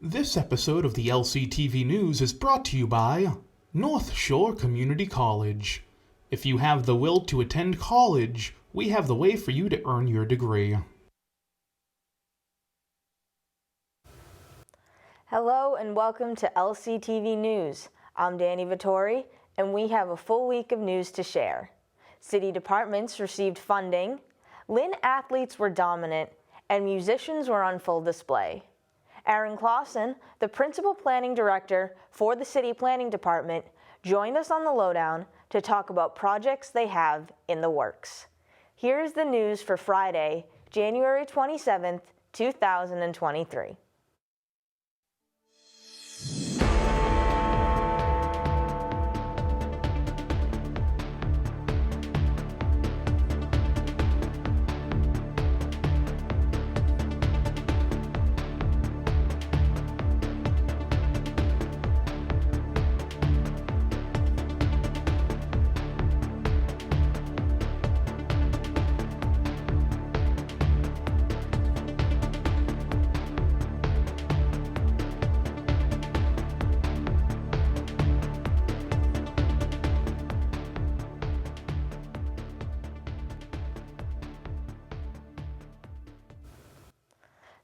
This episode of the LCTV News is brought to you by North Shore Community College. If you have the will to attend college, we have the way for you to earn your degree. Hello and welcome to LCTV News. I'm Dani Vittori, and we have a full week of news to share. City departments received funding, Lynn athletes were dominant, and musicians were on full display. Aaron Clausen, the Principal Planning Director for the City Planning Department, joined us on the Lowdown to talk about projects they have in the works. Here's the news for Friday, January 27th, 2023.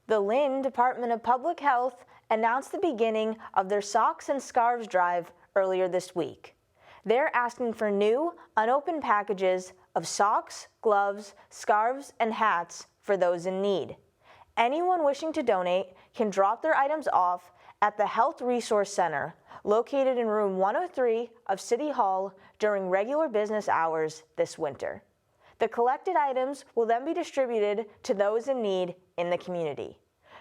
The Lynn Department of Public Health announced the beginning of their Socks and Scarves drive earlier this week. They're asking for new, unopened packages of socks, gloves, scarves, and hats for those in need. Anyone wishing to donate can drop their items off at the Health Resource Center, located in room 103 of City Hall during regular business hours this winter. The collected items will then be distributed to those in need in the community.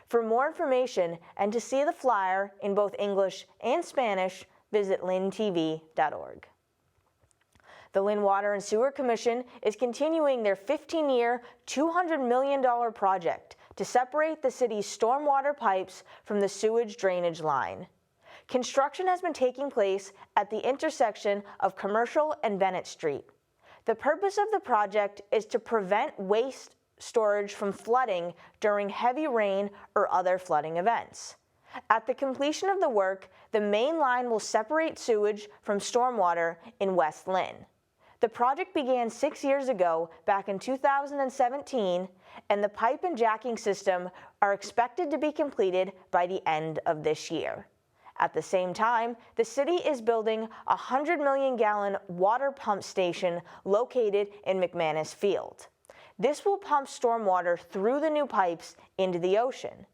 For more information and to see the flyer in both English and Spanish, visit lyntv.org. The Lynn Water and Sewer Commission is continuing their 15-year, $200 million project to separate the city's stormwater pipes from the sewage drainage line. Construction has been taking place at the intersection of Commercial and Bennett Street. The purpose of the project is to prevent waste storage from flooding during heavy rain or other flooding events. At the completion of the work, the main line will separate sewage from stormwater in West Lynn. The project began 6 years ago, back in 2017, and the pipe and jacking system are expected to be completed by the end of this year. At the same time, the city is building a 100 million gallon water pump station located in McManus Field. This will pump stormwater through the new pipes into the ocean.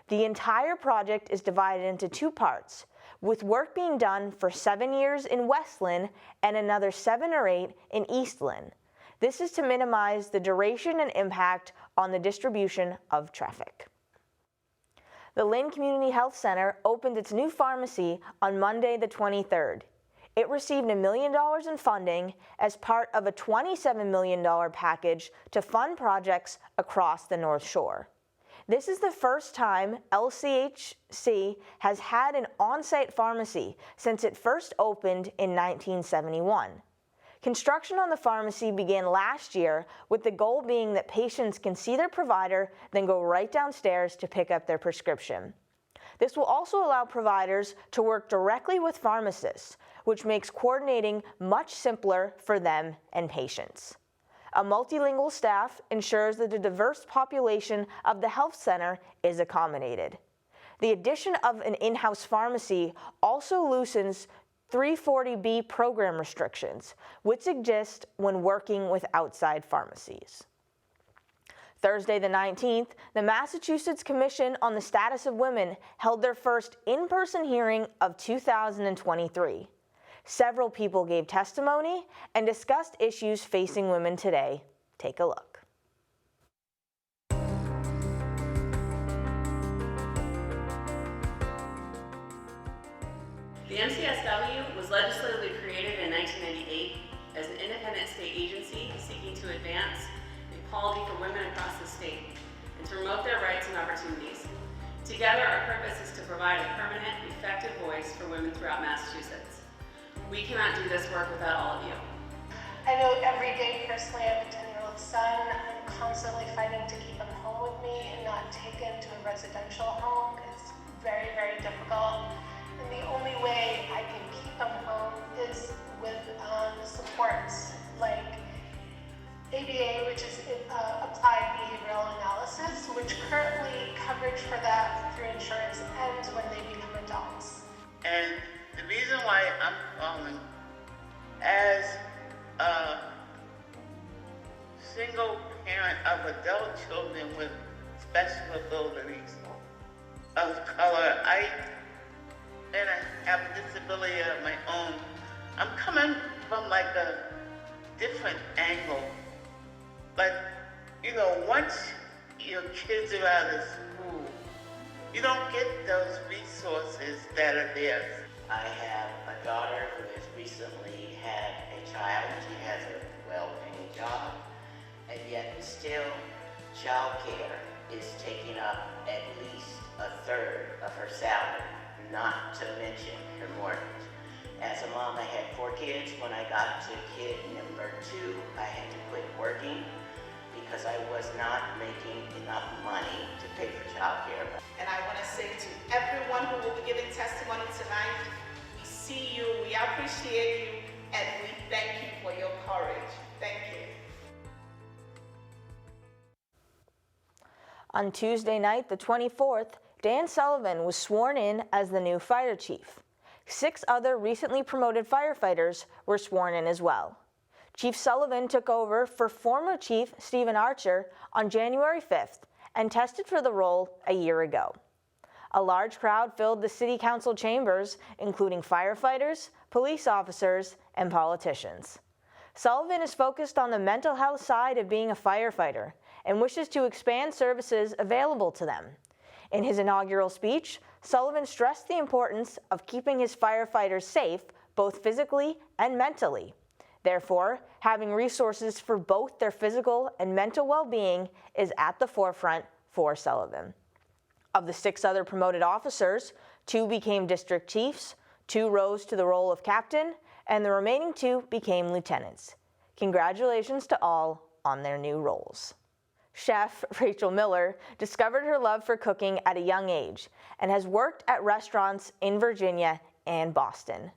The entire project is divided into two parts, with work being done for 7 years in West Lynn and another 7 or 8 in East Lynn. This is to minimize the duration and impact on the distribution of traffic. The Lynn Community Health Center opened its new pharmacy on Monday the 23rd. It received $1 million in funding as part of a $27 million package to fund projects across the North Shore. This is the first time LCHC has had an on-site pharmacy since it first opened in 1971. Construction on the pharmacy began last year, with the goal being that patients can see their provider, then go right downstairs to pick up their prescription. This will also allow providers to work directly with pharmacists, which makes coordinating much simpler for them and patients. A multilingual staff ensures that the diverse population of the health center is accommodated. The addition of an in-house pharmacy also loosens 340B program restrictions, which exist when working with outside pharmacies. Thursday the 19th, the Massachusetts Commission on the Status of Women held their first in-person hearing of 2023. Several people gave testimony and discussed issues facing women today. Take a look. The MCSW was legislatively created in 1998 as an independent state agency seeking to advance equality for women across the state and to promote their rights and opportunities. Together, our purpose is to provide a permanent, effective voice for women throughout Massachusetts. We cannot do this work without all of you. I know every day personally I have a 10-year-old son. I'm constantly fighting to keep him home with me and not taken to a residential home. It's very, very coverage for that through insurance ends when they become adults. And the reason why I'm calling, as a single parent of adult children with special abilities of color, and I have a disability of my own, I'm coming from like a different angle. But, you know, once your kids are out of school, you don't get those resources that are there. I have a daughter who has recently had a child. She has a well-paying job, and yet still childcare is taking up at least a third of her salary, not to mention her mortgage. As a mom, I had 4 kids. When I got to kid number 2, I had to quit working because I was not making enough money to pay for childcare. And I want to say to everyone who will be giving testimony tonight, we see you, we appreciate you, and we thank you for your courage. Thank you. On Tuesday night, the 24th, Dan Sullivan was sworn in as the new fire chief. 6 other recently promoted firefighters were sworn in as well. Chief Sullivan took over for former Chief Stephen Archer on January 5th and tested for the role a year ago. A large crowd filled the city council chambers, including firefighters, police officers, and politicians. Sullivan is focused on the mental health side of being a firefighter and wishes to expand services available to them. In his inaugural speech, Sullivan stressed the importance of keeping his firefighters safe, both physically and mentally. Therefore, having resources for both their physical and mental well-being is at the forefront for Sullivan. Of the 6 other promoted officers, 2 became district chiefs, 2 rose to the role of captain, and the remaining 2 became lieutenants. Congratulations to all on their new roles. Chef Rachel Miller discovered her love for cooking at a young age and has worked at restaurants in Virginia and Boston.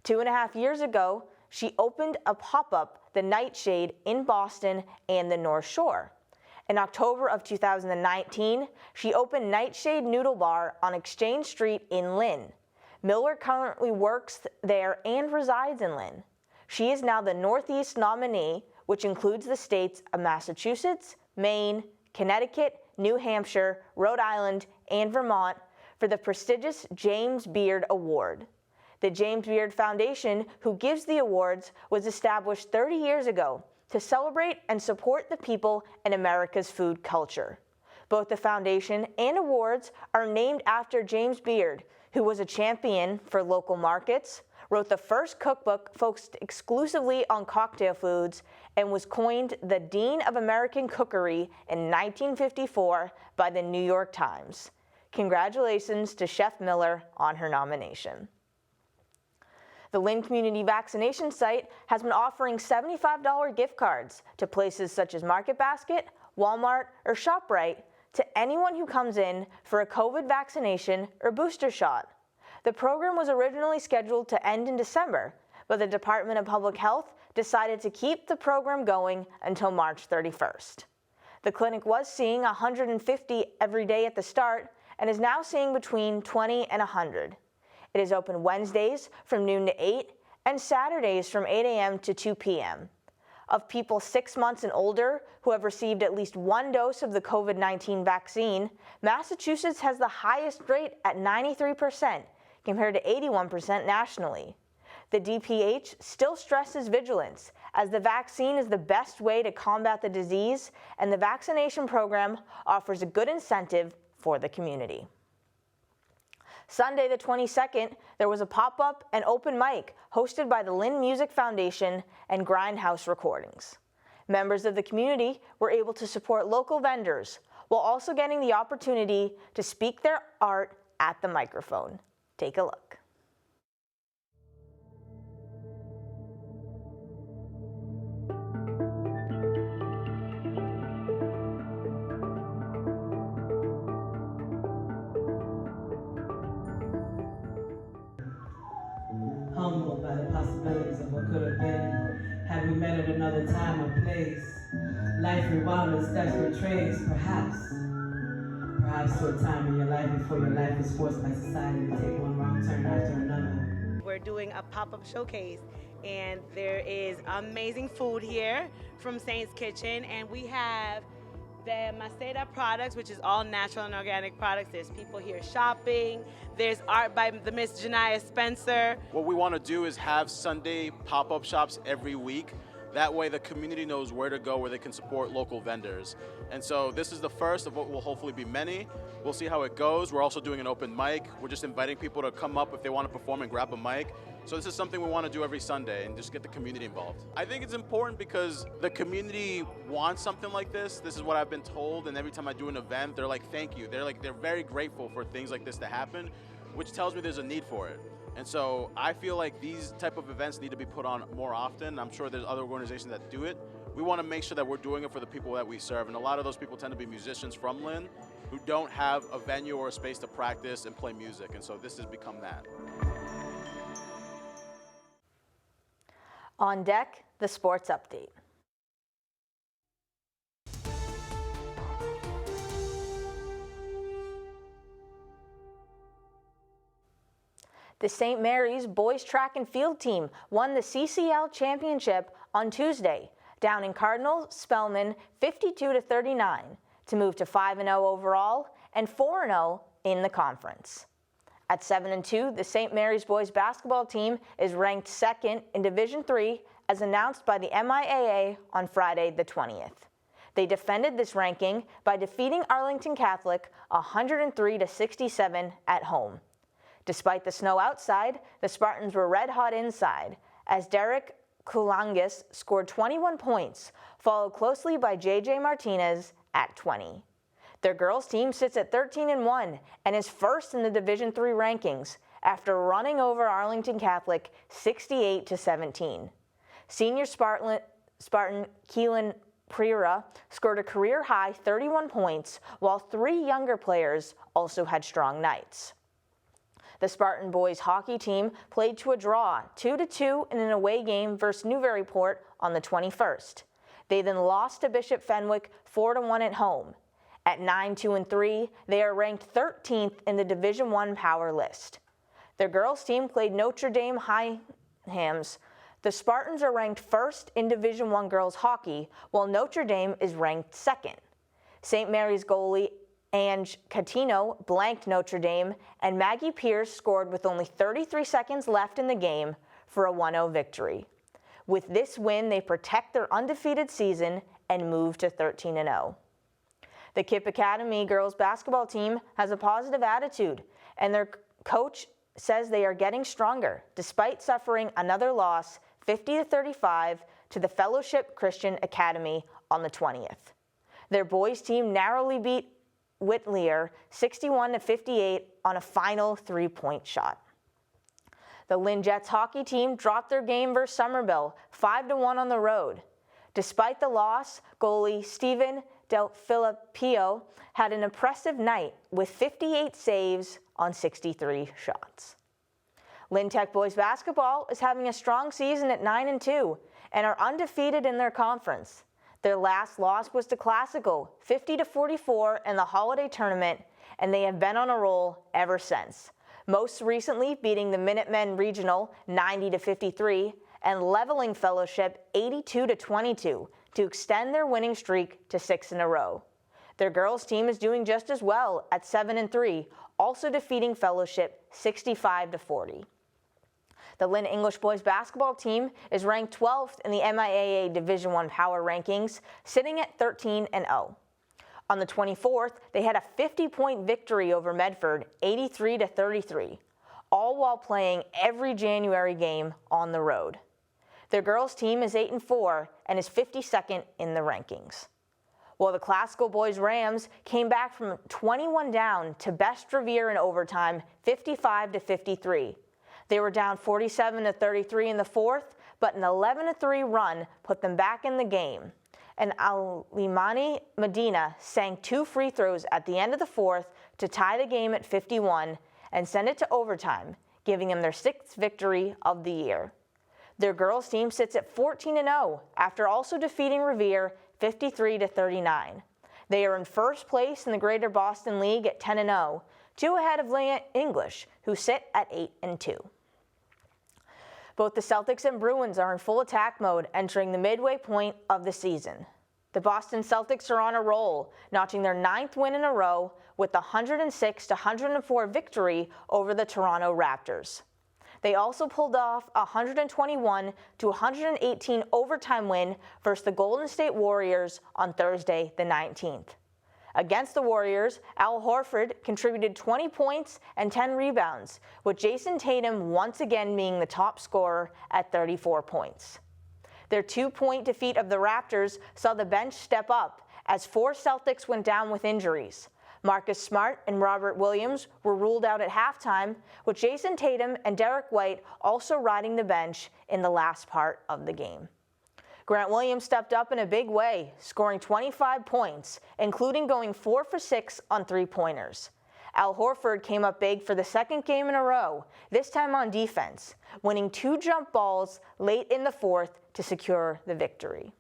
2.5 years ago, she opened a pop-up, The Nightshade, in Boston and the North Shore. In October of 2019, she opened Nightshade Noodle Bar on Exchange Street in Lynn. Miller currently works there and resides in Lynn. She is now the Northeast nominee, which includes the states of Massachusetts, Maine, Connecticut, New Hampshire, Rhode Island, and Vermont for the prestigious James Beard Award. The James Beard Foundation, who gives the awards, was established 30 years ago to celebrate and support the people in America's food culture. Both the foundation and awards are named after James Beard, who was a champion for local markets, wrote the first cookbook focused exclusively on cocktail foods, and was coined the Dean of American Cookery in 1954 by the New York Times. Congratulations to Chef Miller on her nomination. The Lynn Community Vaccination Site has been offering $75 gift cards to places such as Market Basket, Walmart, or ShopRite to anyone who comes in for a COVID vaccination or booster shot. The program was originally scheduled to end in December, but the Department of Public Health decided to keep the program going until March 31st. The clinic was seeing 150 every day at the start and is now seeing between 20 and 100. It is open Wednesdays from noon to 8 and Saturdays from 8 a.m. to 2 p.m. Of people 6 months and older who have received at least 1 dose of the COVID-19 vaccine, Massachusetts has the highest rate at 93%, compared to 81% nationally. The DPH still stresses vigilance, as the vaccine is the best way to combat the disease, and the vaccination program offers a good incentive for the community. Sunday the 22nd, there was a pop-up and open mic hosted by the Lynn Music Foundation and Grindhouse Recordings. Members of the community were able to support local vendors while also getting the opportunity to speak their art at the microphone. Take a look. Humbled by the possibilities of what could have been had we met at another time or place. Life rewound its desperate trace, perhaps perhaps to a time in your life before your life is forced by society to take one wrong turn after another. We're doing a pop-up showcase, and there is amazing food here from Saint's Kitchen, and we have the Maceda products, which is all natural and organic products. There's people here shopping. There's art by the Miss Janiyah Spencer. What we want to do is have Sunday pop-up shops every week. That way the community knows where to go, where they can support local vendors. And so this is the first of what will hopefully be many. We'll see how it goes. We're also doing an open mic. We're just inviting people to come up if they want to perform and grab a mic. So this is something we want to do every Sunday and just get the community involved. I think it's important because the community wants something like this. This is what I've been told, and every time I do an event, they're like, thank you. They're very grateful for things like this to happen, which tells me there's a need for it. And so I feel like these type of events need to be put on more often. I'm sure there's other organizations that do it. We want to make sure that we're doing it for the people that we serve. And a lot of those people tend to be musicians from Lynn who don't have a venue or a space to practice and play music. And so this has become that. On deck, the sports update. The St. Mary's boys track and field team won the CCL championship on Tuesday, downing Cardinal Spellman 52-39 to move to 5-0 overall and 4-0 in the conference. At 7-2, the St. Mary's boys basketball team is ranked second in Division III as announced by the MIAA on Friday the 20th. They defended this ranking by defeating Arlington Catholic 103-67 at home. Despite the snow outside, the Spartans were red hot inside as Derek Kulangis scored 21 points, followed closely by JJ Martinez at 20. Their girls team sits at 13-1 and is first in the Division III rankings after running over Arlington Catholic 68-17. Senior Spartan Keelan Prira scored a career-high 31 points, while 3 younger players also had strong nights. The Spartan boys hockey team played to a draw 2-2 in an away game versus Newburyport on the 21st. They then lost to Bishop Fenwick 4-1 at home. At 9-2-3, they are ranked 13th in the Division I power list. Their girls team played Notre Dame Highhams. The Spartans are ranked first in Division I girls hockey, while Notre Dame is ranked second. St. Mary's goalie Ange Catino blanked Notre Dame, and Maggie Pierce scored with only 33 seconds left in the game for a 1-0 victory. With this win, they protect their undefeated season and move to 13-0. The KIPP Academy girls basketball team has a positive attitude, and their coach says they are getting stronger despite suffering another loss 50-35 to the Fellowship Christian Academy on the 20th. Their boys team narrowly beat Whitlier 61-58 on a final 3-point shot. The Lynn Jets hockey team dropped their game versus Somerville 5-1 on the road. Despite the loss, goalie Steven Del Filippo had an impressive night with 58 saves on 63 shots. Lynn Tech boys basketball is having a strong season at 9-2 and are undefeated in their conference. Their last loss was to Classical, 50-44 in the holiday tournament, and they have been on a roll ever since, most recently beating the Minutemen Regional 90-53 and leveling Fellowship 82-22 to extend their winning streak to 6 in a row. Their girls team is doing just as well at 7-3, also defeating Fellowship 65-40. The Lynn English boys basketball team is ranked 12th in the MIAA Division I power rankings, sitting at 13-0. On the 24th, they had a 50-point victory over Medford, 83-33, all while playing every January game on the road. Their girls team is 8-4 and is 52nd in the rankings. While the Classical boys Rams came back from 21 down to best Revere in overtime, 55-53. They were down 47-33 in the fourth, but an 11-3 run put them back in the game. And Alimani Medina sank 2 free throws at the end of the fourth to tie the game at 51 and send it to overtime, giving them their 6th victory of the year. Their girls team sits at 14-0 after also defeating Revere 53-39. They are in first place in the Greater Boston League at 10-0, 2 ahead of Lynn English, who sit at 8-2. Both the Celtics and Bruins are in full attack mode entering the midway point of the season. The Boston Celtics are on a roll, notching their 9th win in a row with the 106-104 victory over the Toronto Raptors. They also pulled off a 121-118 overtime win versus the Golden State Warriors on Thursday the 19th. Against the Warriors, Al Horford contributed 20 points and 10 rebounds, with Jason Tatum once again being the top scorer at 34 points. Their 2-point defeat of the Raptors saw the bench step up as 4 Celtics went down with injuries. Marcus Smart and Robert Williams were ruled out at halftime, with Jason Tatum and Derek White also riding the bench in the last part of the game. Grant Williams stepped up in a big way, scoring 25 points, including going 4 for 6 on 3-pointers. Al Horford came up big for the 2nd game in a row, this time on defense, winning 2 jump balls late in the 4th to secure the victory.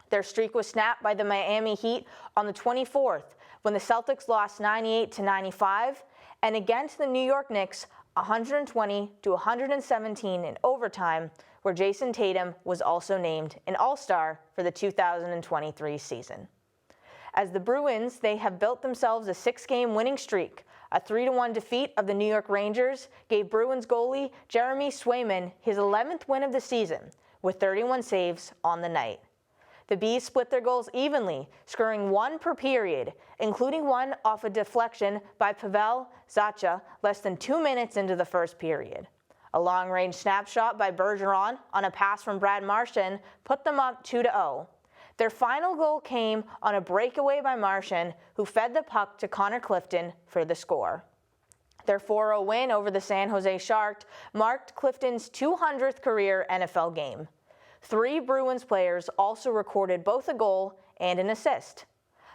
Their streak was snapped by the Miami Heat on the 24th, when the Celtics lost 98-95, and against the New York Knicks 120-117 in overtime, where Jason Tatum was also named an All-Star for the 2023 season. As the Bruins, they have built themselves a 6-game winning streak. A 3-1 defeat of the New York Rangers gave Bruins goalie Jeremy Swayman his 11th win of the season, with 31 saves on the night. The Bees split their goals evenly, scoring 1 per period, including one off a deflection by Pavel Zacha less than 2 minutes into the first period. A long-range snapshot by Bergeron on a pass from Brad Marchand put them up 2-0. Their final goal came on a breakaway by Marchand, who fed the puck to Connor Clifton for the score. Their 4-0 win over the San Jose Sharks marked Clifton's 200th career NFL game. 3 Bruins players also recorded both a goal and an assist.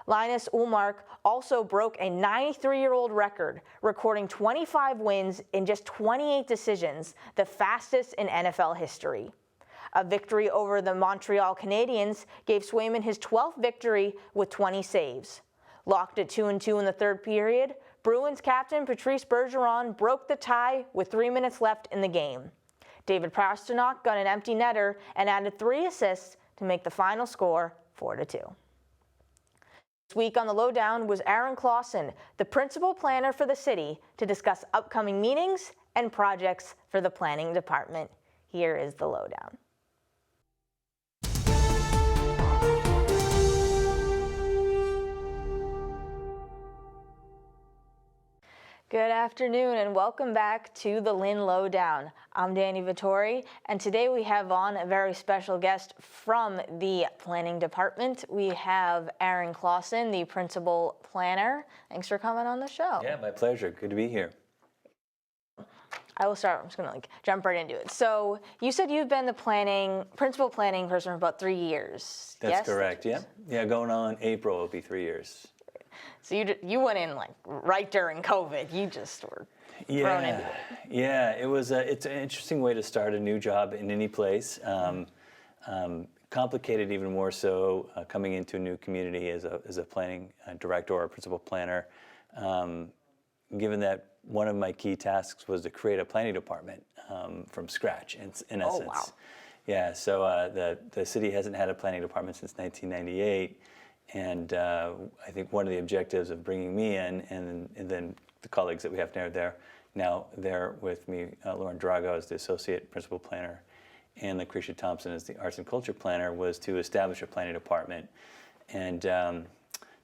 Linus Ullmark also broke a 93-year-old record, recording 25 wins in just 28 decisions, the fastest in NFL history. A victory over the Montreal Canadiens gave Swayman his 12th victory with 20 saves. Locked at 2-2 in the 3rd period, Bruins captain Patrice Bergeron broke the tie with 3 minutes left in the game. David Pastrnak got an empty netter and added 3 assists to make the final score 4-2. This week on the Lowdown was Aaron Clausen, the principal planner for the city, to discuss upcoming meetings and projects for the planning department. Here is the Lowdown. Good afternoon and welcome back to the Lynn Lowdown. I'm Dani Vittori, and today we have on a very special guest from the planning department. We have Aaron Clausen, the principal planner. Thanks for coming on the show. Yeah, my pleasure. Good to be here. I will start. I'm just going to jump right into it. So you said you've been the principal planning person for about 3 years. That's correct. Yeah. Yeah, going on April will be 3 years. So you went in like right during COVID. You just were thrown into it. Yeah, it's an interesting way to start a new job in any place. Complicated even more so coming into a new community as a planning director or a principal planner. Given that one of my key tasks was to create a planning department from scratch, in essence. Wow. Yeah, so the city hasn't had a planning department since 1998. And I think one of the objectives of bringing me in, and then the colleagues that we have now there with me, Lauren Drago as the associate principal planner, and Lucretia Thompson as the arts and culture planner, was to establish a planning department. And to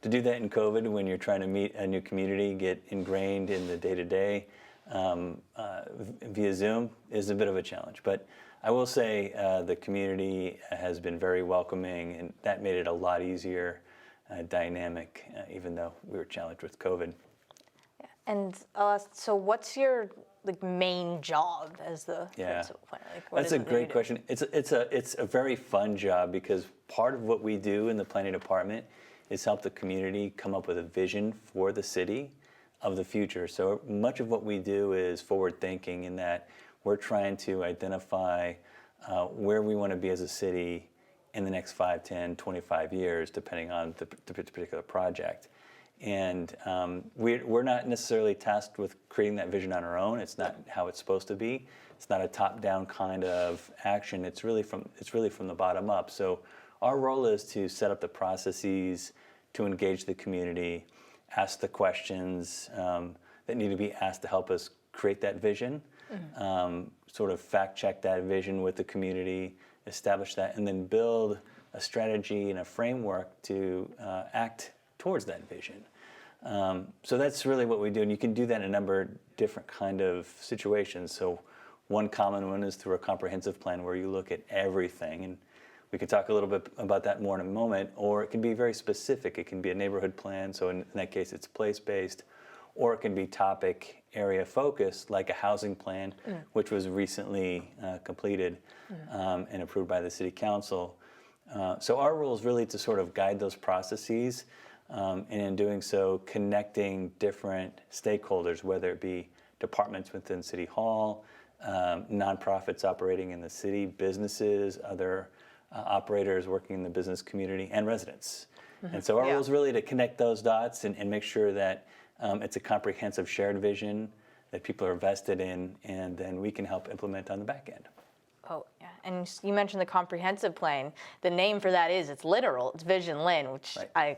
do that in COVID, when you're trying to meet a new community, get ingrained in the day-to-day via Zoom is a bit of a challenge. But I will say the community has been very welcoming, and that made it a lot easier. Dynamic, even though we were challenged with COVID. And so what's your main job as the principal planner? That's a great question. It's a very fun job because part of what we do in the planning department is help the community come up with a vision for the city of the future. So much of what we do is forward thinking in that we're trying to identify where we want to be as a city in the next 5, 10, 25 years, depending on the particular project. And we're not necessarily tasked with creating that vision on our own. It's not how it's supposed to be. It's not a top-down kind of action. It's really from the bottom up. So our role is to set up the processes, to engage the community, ask the questions that need to be asked to help us create that vision, sort of fact-check that vision with the community, establish that, and then build a strategy and a framework to act towards that vision. So that's really what we do, and you can do that in a number of different kind of situations. So one common one is through a comprehensive plan where you look at everything, and we can talk a little bit about that more in a moment, or it can be very specific. It can be a neighborhood plan, so in that case it's place-based, or it can be topic area focused, like a housing plan, which was recently completed and approved by the City Council. So our role is really to sort of guide those processes, and in doing so, connecting different stakeholders, whether it be departments within City Hall, nonprofits operating in the city, businesses, other operators working in the business community, and residents. And so our role is really to connect those dots and make sure that it's a comprehensive shared vision that people are vested in, and then we can help implement on the back end. Oh, yeah. And you mentioned the comprehensive plan. The name for that it's literal. It's Vision Lynn, which I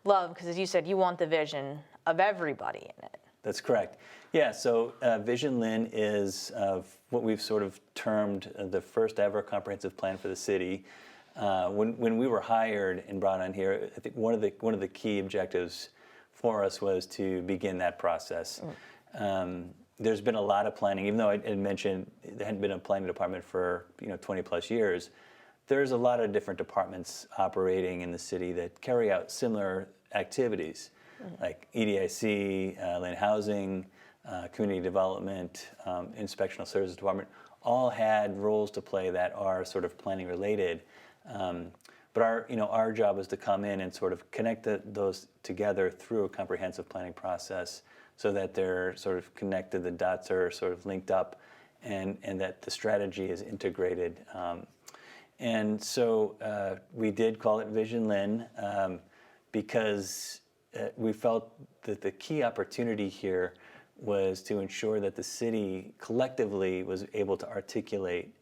love because, as you said, you want the vision of everybody in it. That's correct. Yeah, so Vision Lynn is what we've sort of termed the first ever comprehensive plan for the city. When we were hired and brought on here, I think one of the key objectives for us was to begin that process. There's been a lot of planning, even though I had mentioned there hadn't been a planning department for 20 plus years. There's a lot of different departments operating in the city that carry out similar activities, like EDIC, land housing, community development, inspectional services department, all had roles to play that are sort of planning related. But our job is to come in and sort of connect those together through a comprehensive planning process, so that they're sort of connected, the dots are sort of linked up, and that the strategy is integrated. And so we did call it Vision Lynn because we felt that the key opportunity here was to ensure that the city collectively was able to articulate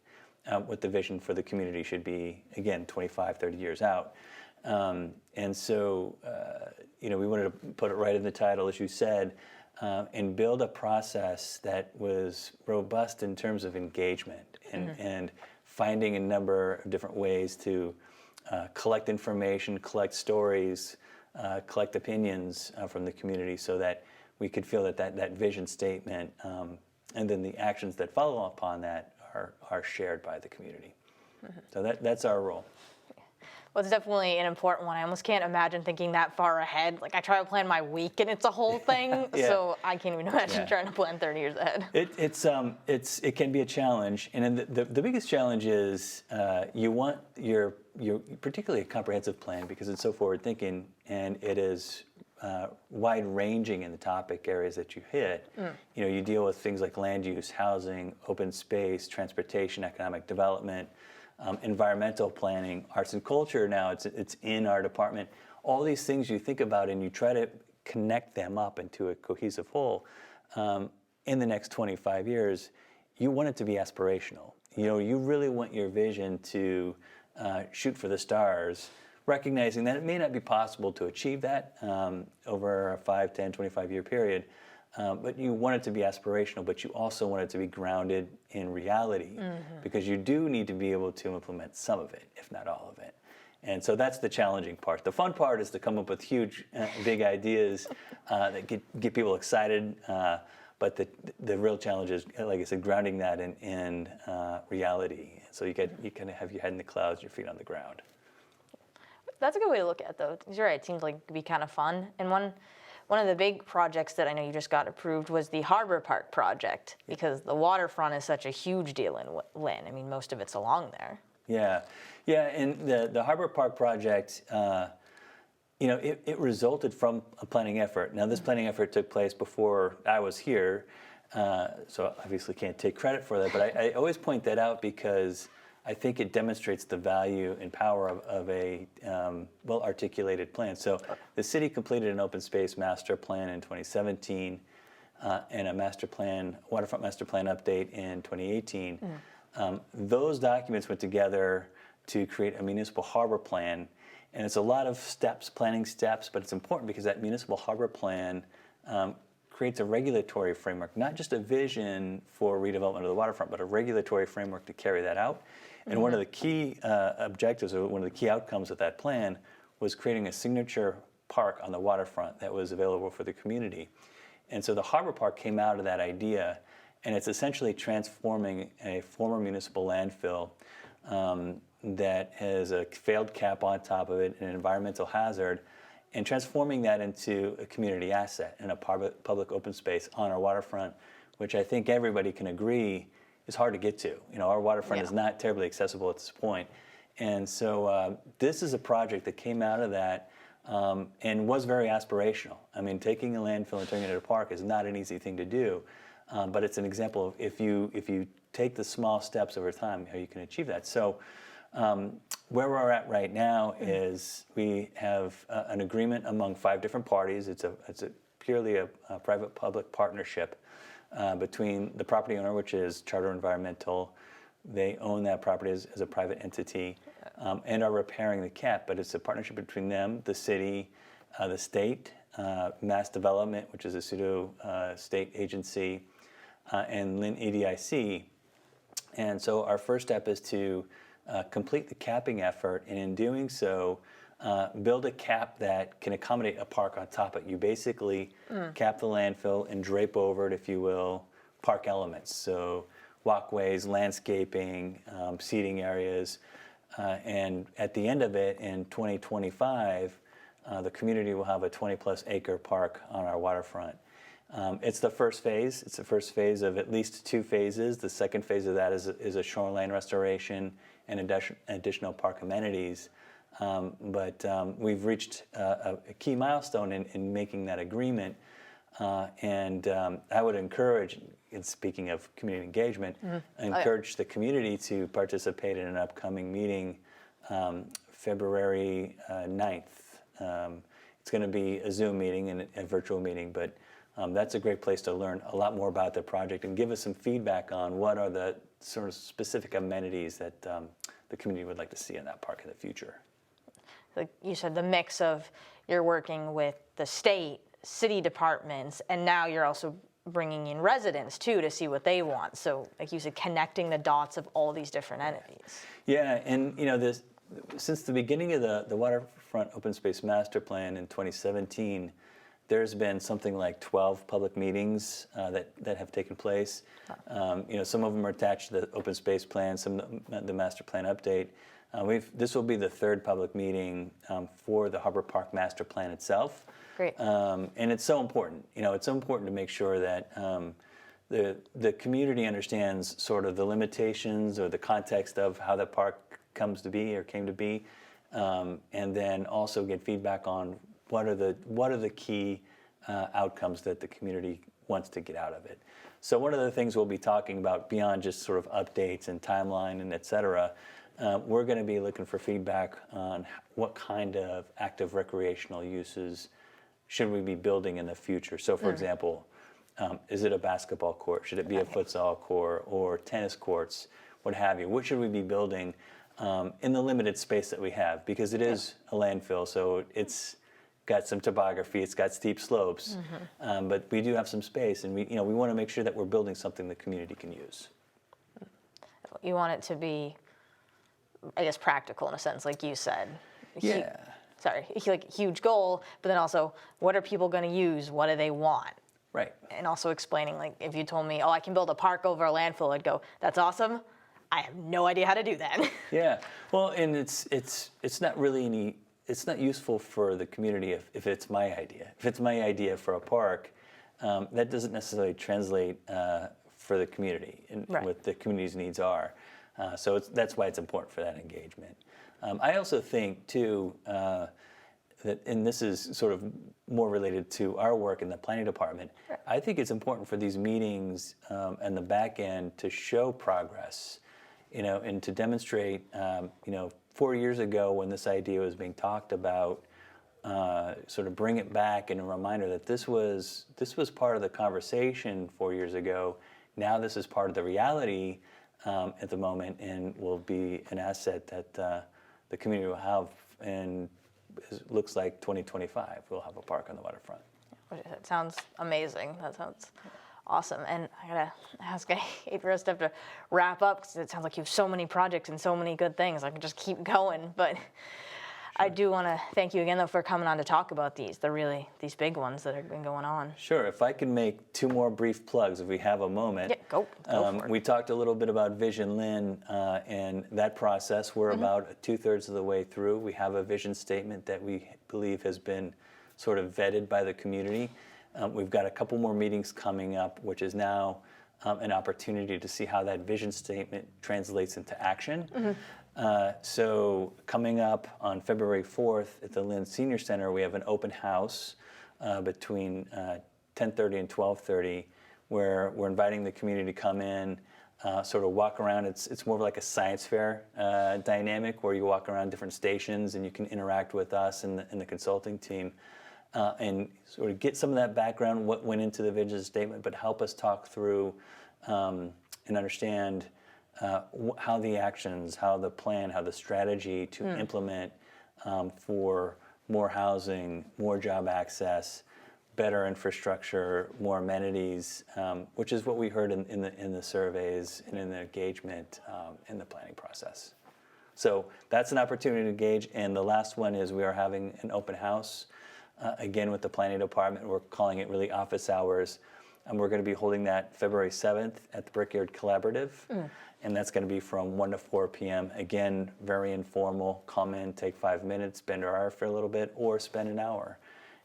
what the vision for the community should be, again, 25, 30 years out. And so, we wanted to put it right in the title, as you said, and build a process that was robust in terms of engagement and finding a number of different ways to collect information, collect stories, collect opinions from the community, so that we could feel that vision statement and then the actions that follow upon that are shared by the community. So that's our role. Well, it's definitely an important one. I almost can't imagine thinking that far ahead. Like, I try to plan my week, and it's a whole thing. So I can't even imagine trying to plan 30 years ahead. It can be a challenge, and then the biggest challenge is you want your particularly a comprehensive plan, because it's so forward thinking and it is wide ranging in the topic areas that you hit. You deal with things like land use, housing, open space, transportation, economic development, environmental planning, arts and culture. Now it's in our department. All these things you think about and you try to connect them up into a cohesive whole. In the next 25 years, you want it to be aspirational. You really want your vision to shoot for the stars, recognizing that it may not be possible to achieve that over a 5, 10, 25-year period. But you want it to be aspirational, but you also want it to be grounded in reality, because you do need to be able to implement some of it, if not all of it. And so that's the challenging part. The fun part is to come up with huge, big ideas that get people excited. But the real challenge is, like I said, grounding that in reality. So you kind of have your head in the clouds, your feet on the ground. That's a good way to look at it, though. You're right. It seems like it could be kind of fun. And one of the big projects that I know you just got approved was the Harbor Park project, because the waterfront is such a huge deal in Lynn. I mean, most of it's along there. Yeah, and the Harbor Park project, it resulted from a planning effort. Now, this planning effort took place before I was here, so obviously can't take credit for that, but I always point that out because I think it demonstrates the value and power of a well-articulated plan. So the city completed an open space master plan in 2017 and a waterfront master plan update in 2018. Those documents went together to create a municipal harbor plan. And it's a lot of steps, planning steps, but it's important because that municipal harbor plan creates a regulatory framework, not just a vision for redevelopment of the waterfront, but a regulatory framework to carry that out. And one of the key objectives, or one of the key outcomes of that plan, was creating a signature park on the waterfront that was available for the community. And so the Harbor Park came out of that idea, and it's essentially transforming a former municipal landfill that has a failed cap on top of it, an environmental hazard, and transforming that into a community asset and a public open space on our waterfront, which I think everybody can agree is hard to get to. You know, our waterfront is not terribly accessible at this point. And so this is a project that came out of that and was very aspirational. I mean, taking a landfill and turning it into a park is not an easy thing to do, but it's an example of if you take the small steps over time, how you can achieve that. So where we're at right now is we have an agreement among 5 different parties. It's purely a private-public partnership between the property owner, which is Charter Environmental. They own that property as a private entity and are repairing the cap, but it's a partnership between them, the city, the state, Mass Development, which is a pseudo-state agency, and Lynn EDIC. And so our first step is to complete the capping effort, and in doing so, build a cap that can accommodate a park on top of it. You basically cap the landfill and drape over it, if you will, park elements. So walkways, landscaping, seating areas, and at the end of it, in 2025, the community will have a 20-plus acre park on our waterfront. It's the first phase. It's the first phase of at least 2 phases. The second phase of that is a shoreline restoration and additional park amenities. But we've reached a key milestone in making that agreement. And I would encourage, and speaking of community engagement, encourage the community to participate in an upcoming meeting February 9th. It's going to be a Zoom meeting and a virtual meeting, but that's a great place to learn a lot more about the project and give us some feedback on what are the sort of specific amenities that the community would like to see in that park in the future. Like you said, the mix of you're working with the state, city departments, and now you're also bringing in residents too to see what they want. So like you said, connecting the dots of all these different entities. Yeah, and you know, since the beginning of the Waterfront Open Space Master Plan in 2017, there's been something like 12 public meetings that have taken place. You know, some of them are attached to the open space plan, some the master plan update. This will be the 3rd public meeting for the Harbor Park Master Plan itself. Great. And it's so important. You know, it's so important to make sure that the community understands sort of the limitations or the context of how the park comes to be or came to be, and then also get feedback on what are the key outcomes that the community wants to get out of it. So one of the things we'll be talking about beyond just sort of updates and timeline and et cetera, we're going to be looking for feedback on what kind of active recreational uses should we be building in the future. So for example, is it a basketball court? Should it be a futsal court or tennis courts, what have you? What should we be building in the limited space that we have? Because it is a landfill, so it's got some topography, it's got steep slopes, but we do have some space, and we want to make sure that we're building something the community can use. You want it to be, I guess, practical in a sense, like you said. Yeah. Like huge goal, but then also, what are people going to use? What do they want? Right. And also explaining, like, if you told me, oh, I can build a park over a landfill, I'd go, that's awesome. I have no idea how to do that. Yeah. Well, and it's not really it's not useful for the community if it's my idea. If it's my idea for a park, that doesn't necessarily translate for the community and what the community's needs are. So that's why it's important for that engagement. I also think, too, that, and this is sort of more related to our work in the planning department, I think it's important for these meetings and the back end to show progress and to demonstrate, 4 years ago when this idea was being talked about, sort of bring it back and a reminder that this was part of the conversation 4 years ago. Now this is part of the reality at the moment, and will be an asset that the community will have. And it looks like 2025 we'll have a park on the waterfront. That sounds amazing. That sounds awesome. And I gotta ask, I hate for us to have to wrap up because it sounds like you have so many projects and so many good things. I can just keep going, but I do want to thank you again, though, for coming on to talk about these. They're really these big ones that have been going on. Sure. If I can make 2 more brief plugs, if we have a moment. Yeah, go for it. We talked a little bit about Vision Lynn and that process. We're about 2/3 of the way through. We have a vision statement that we believe has been sort of vetted by the community. We've got a couple more meetings coming up, which is now an opportunity to see how that vision statement translates into action. So coming up on February 4th at the Lynn Senior Center, we have an open house between 10:30 and 12:30, where we're inviting the community to come in, sort of walk around. It's more of like a science fair dynamic, where you walk around different stations and you can interact with us and the consulting team. And sort of get some of that background, what went into the vision statement, but help us talk through and understand how the actions, how the plan, how the strategy to implement for more housing, more job access, better infrastructure, more amenities, which is what we heard in the surveys and in the engagement in the planning process. So that's an opportunity to engage. And the last one is we are having an open house. Again, with the planning department, we're calling it really office hours. And we're going to be holding that February 7th at the Brickyard Collaborative. And that's going to be from 1 to 4 p.m. Again, very informal. Come in, take 5 minutes, bend our ear for a little bit, or spend an hour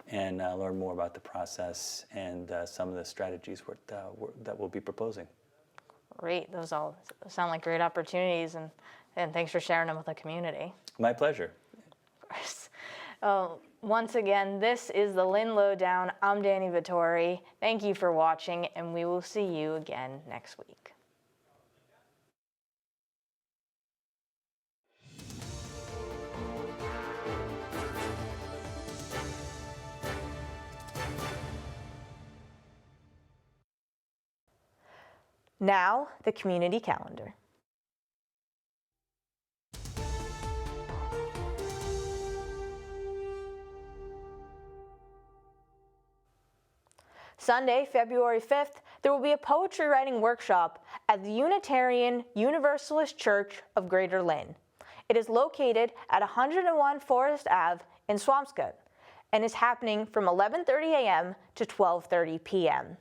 and learn more about the process and some of the strategies that we'll be proposing. Great. Those all sound like great opportunities, and thanks for sharing them with the community. My pleasure. Of course. Once again, this is the Lynn Lowdown. I'm Dani Vittori. Thank you for watching, and we will see you again next week. Now, the community calendar. Sunday, February 5th, there will be a poetry writing workshop at the Unitarian Universalist Church of Greater Lynn. It is located at 101 Forest Ave in Swampscott and is happening from 11:30 a.m. to 12:30 p.m.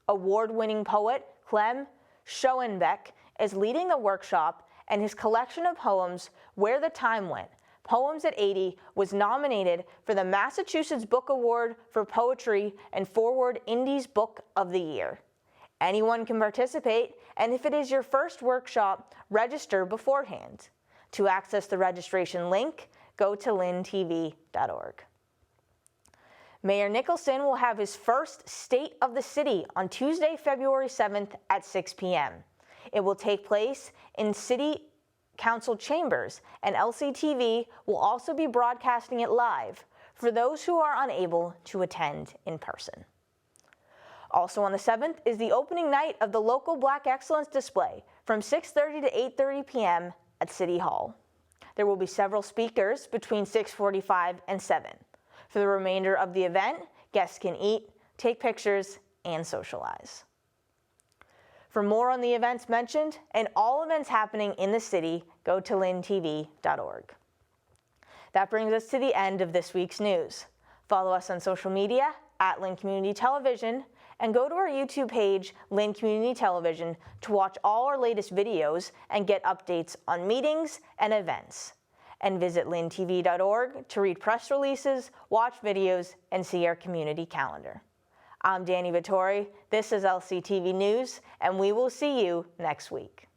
Award-winning poet Clem Schoenbeck is leading the workshop, and his collection of poems, Where the Time Went, Poems at 80, was nominated for the Massachusetts Book Award for Poetry and Forward Indies Book of the Year. Anyone can participate, and if it is your first workshop, register beforehand. To access the registration link, go to lyntv.org. Mayor Nicholson will have his first State of the City on Tuesday, February 7th at 6 p.m. It will take place in City Council chambers, and LCTV will also be broadcasting it live for those who are unable to attend in person. Also on the 7th is the opening night of the local Black Excellence display from 6:30 to 8:30 p.m. at City Hall. There will be several speakers between 6:45 and 7. For the remainder of the event, guests can eat, take pictures, and socialize. For more on the events mentioned and all events happening in the city, go to lyntv.org. That brings us to the end of this week's news. Follow us on social media at Lynn Community Television, and go to our YouTube page, Lynn Community Television, to watch all our latest videos and get updates on meetings and events. And visit lyntv.org to read press releases, watch videos, and see our community calendar. I'm Dani Vittori, this is LCTV News, and we will see you next week.